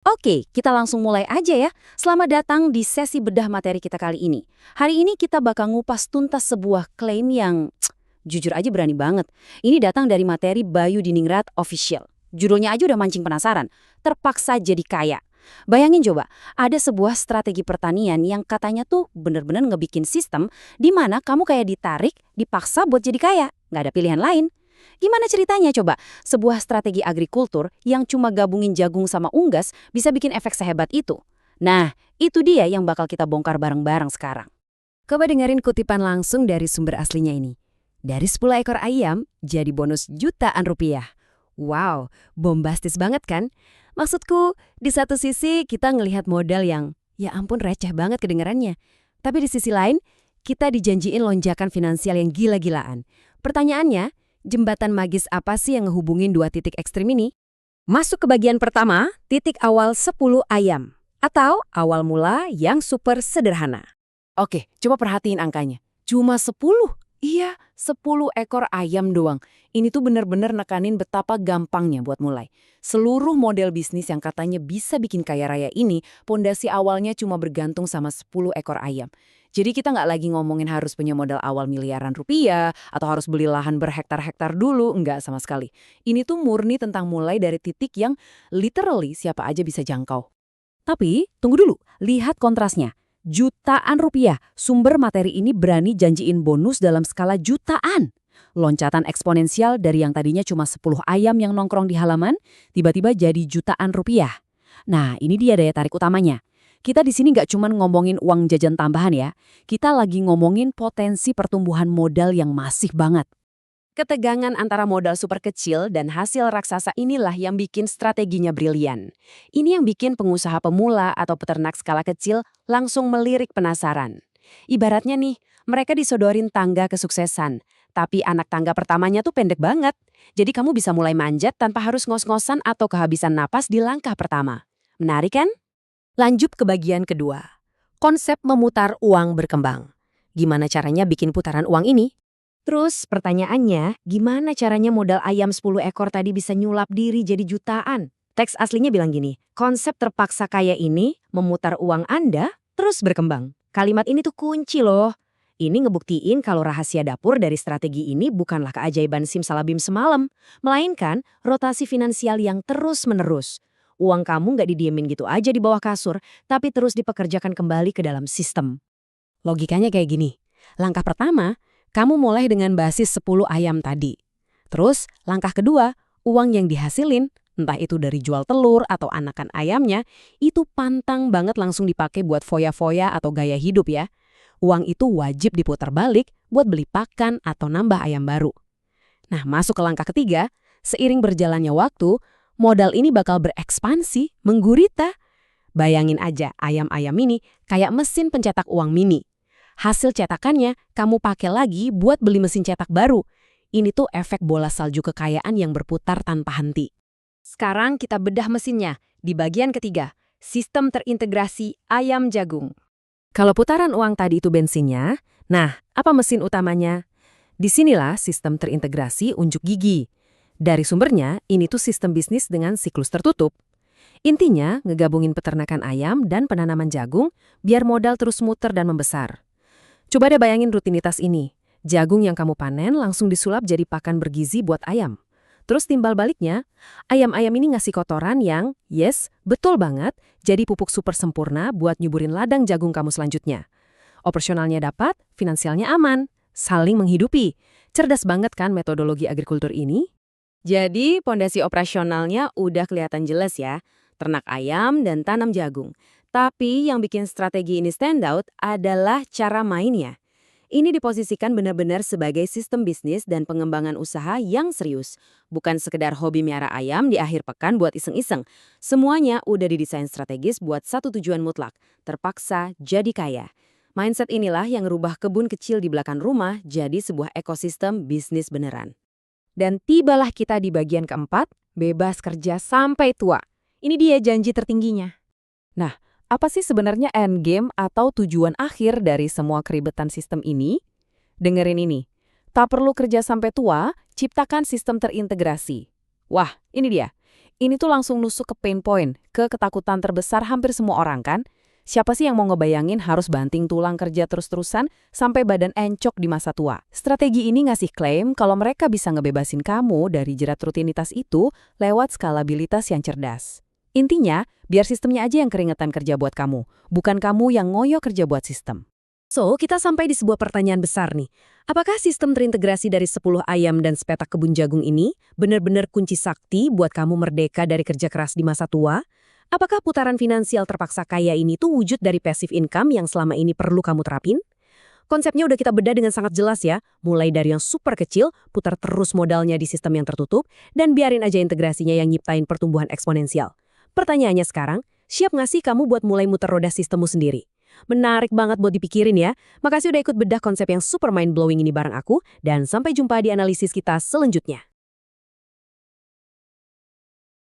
Oke, kita langsung mulai aja ya. Selamat datang di sesi bedah materi kita kali ini. Hari ini kita bakal ngupas tuntas sebuah klaim yang jujur aja berani banget. Ini datang dari materi Bayu Diningrat Official. Judulnya aja udah mancing penasaran. Terpaksa jadi kaya. Bayangin coba, ada sebuah strategi pertanian yang katanya tuh bener-bener ngebikin sistem di mana kamu kayak ditarik, dipaksa buat jadi kaya. Nggak ada pilihan lain. Gimana ceritanya coba? Sebuah strategi agrikultur yang cuma gabungin jagung sama unggas bisa bikin efek sehebat itu. Nah, itu dia yang bakal kita bongkar bareng-bareng sekarang. Coba dengerin kutipan langsung dari sumber aslinya ini. Dari 10 ekor ayam, jadi bonus jutaan rupiah. Wow, bombastis banget kan? Maksudku, di satu sisi kita ngelihat modal yang, ya ampun receh banget kedengarannya. Tapi di sisi lain, kita dijanjiin lonjakan finansial yang gila-gilaan. Pertanyaannya, jembatan magis apa sih yang ngehubungin dua titik ekstrim ini? Masuk ke bagian pertama, titik awal 10 ayam. Atau awal mula yang super sederhana. Oke, coba perhatiin angkanya. Cuma 10. Iya, 10 ekor ayam doang. Ini tuh bener-bener nekanin betapa gampangnya buat mulai. Seluruh model bisnis yang katanya bisa bikin kaya raya ini, pondasi awalnya cuma bergantung sama 10 ekor ayam. Jadi kita nggak lagi ngomongin harus punya modal awal miliaran rupiah, atau harus beli lahan berhektar-hektar dulu, nggak sama sekali. Ini tuh murni tentang mulai dari titik yang literally siapa aja bisa jangkau. Tapi, tunggu dulu, lihat kontrasnya. Jutaan rupiah, sumber materi ini berani janjiin bonus dalam skala jutaan. Loncatan eksponensial dari yang tadinya cuma 10 ayam yang nongkrong di halaman, tiba-tiba jadi jutaan rupiah. Nah, ini dia daya tarik utamanya. Kita di sini nggak cuma ngomongin uang jajan tambahan ya, kita lagi ngomongin potensi pertumbuhan modal yang masif banget. Ketegangan antara modal super kecil dan hasil raksasa inilah yang bikin strateginya brilian. Ini yang bikin pengusaha pemula atau peternak skala kecil langsung melirik penasaran. Ibaratnya nih, mereka disodorin tangga kesuksesan, tapi anak tangga pertamanya tuh pendek banget. Jadi kamu bisa mulai manjat tanpa harus ngos-ngosan atau kehabisan napas di langkah pertama. Menarik kan? Lanjut ke bagian kedua. Konsep memutar uang berkembang. Gimana caranya bikin putaran uang ini? Terus pertanyaannya, gimana caranya modal ayam 10 ekor tadi bisa nyulap diri jadi jutaan? Teks aslinya bilang gini, konsep terpaksa kaya ini memutar uang Anda terus berkembang. Kalimat ini tuh kunci loh. Ini ngebuktiin kalau rahasia dapur dari strategi ini bukanlah keajaiban simsalabim semalam, melainkan rotasi finansial yang terus-menerus. Uang kamu nggak didiemin gitu aja di bawah kasur, tapi terus dipekerjakan kembali ke dalam sistem. Logikanya kayak gini. Langkah pertama, kamu mulai dengan basis 10 ayam tadi. Terus, langkah kedua, uang yang dihasilin, entah itu dari jual telur atau anakan ayamnya, itu pantang banget langsung dipakai buat foya-foya atau gaya hidup ya. Uang itu wajib diputar balik buat beli pakan atau nambah ayam baru. Nah, masuk ke langkah ketiga, seiring berjalannya waktu, modal ini bakal berekspansi, menggurita. Bayangin aja, ayam-ayam ini kayak mesin pencetak uang mini. Hasil cetakannya kamu pakai lagi buat beli mesin cetak baru. Ini tuh efek bola salju kekayaan yang berputar tanpa henti. Sekarang kita bedah mesinnya. Di bagian ketiga, sistem terintegrasi ayam jagung. Kalau putaran uang tadi itu bensinnya, nah apa mesin utamanya? Disinilah sistem terintegrasi unjuk gigi. Dari sumbernya, ini tuh sistem bisnis dengan siklus tertutup. Intinya, ngegabungin peternakan ayam dan penanaman jagung biar modal terus muter dan membesar. Coba deh bayangin rutinitas ini. Jagung yang kamu panen langsung disulap jadi pakan bergizi buat ayam. Terus timbal baliknya, ayam-ayam ini ngasih kotoran yang, yes, betul banget, jadi pupuk super sempurna buat nyuburin ladang jagung kamu selanjutnya. Operasionalnya dapat, finansialnya aman, saling menghidupi. Cerdas banget kan metodologi agrikultur ini? Jadi, pondasi operasionalnya udah kelihatan jelas ya. Ternak ayam dan tanam jagung. Tapi yang bikin strategi ini stand out adalah cara mainnya. Ini diposisikan benar-benar sebagai sistem bisnis dan pengembangan usaha yang serius. Bukan sekedar hobi miara ayam di akhir pekan buat iseng-iseng. Semuanya udah didesain strategis buat satu tujuan mutlak, terpaksa jadi kaya. Mindset inilah yang ngerubah kebun kecil di belakang rumah jadi sebuah ekosistem bisnis beneran. Dan tibalah kita di bagian keempat, bebas kerja sampai tua. Ini dia janji tertingginya. Nah, apa sih sebenarnya endgame atau tujuan akhir dari semua keribetan sistem ini? Dengerin ini. Tak perlu kerja sampai tua, ciptakan sistem terintegrasi. Wah, ini dia. Ini tuh langsung nusuk ke pain point, ke ketakutan terbesar hampir semua orang kan? Siapa sih yang mau ngebayangin harus banting tulang kerja terus-terusan sampai badan encok di masa tua? Strategi ini ngasih klaim kalau mereka bisa ngebebasin kamu dari jerat rutinitas itu lewat skalabilitas yang cerdas. Intinya, biar sistemnya aja yang keringetan kerja buat kamu, bukan kamu yang ngoyo kerja buat sistem. So, kita sampai di sebuah pertanyaan besar nih. Apakah sistem terintegrasi dari 10 ayam dan sepetak kebun jagung ini benar-benar kunci sakti buat kamu merdeka dari kerja keras di masa tua? Apakah putaran finansial terpaksa kaya ini tuh wujud dari passive income yang selama ini perlu kamu terapin? Konsepnya udah kita bedah dengan sangat jelas ya, mulai dari yang super kecil, putar terus modalnya di sistem yang tertutup, dan biarin aja integrasinya yang nyiptain pertumbuhan eksponensial. Pertanyaannya sekarang, siap nggak sih kamu buat mulai muter roda sistemmu sendiri? Menarik banget buat dipikirin ya. Makasih udah ikut bedah konsep yang super mind-blowing ini bareng aku, dan sampai jumpa di analisis kita selanjutnya.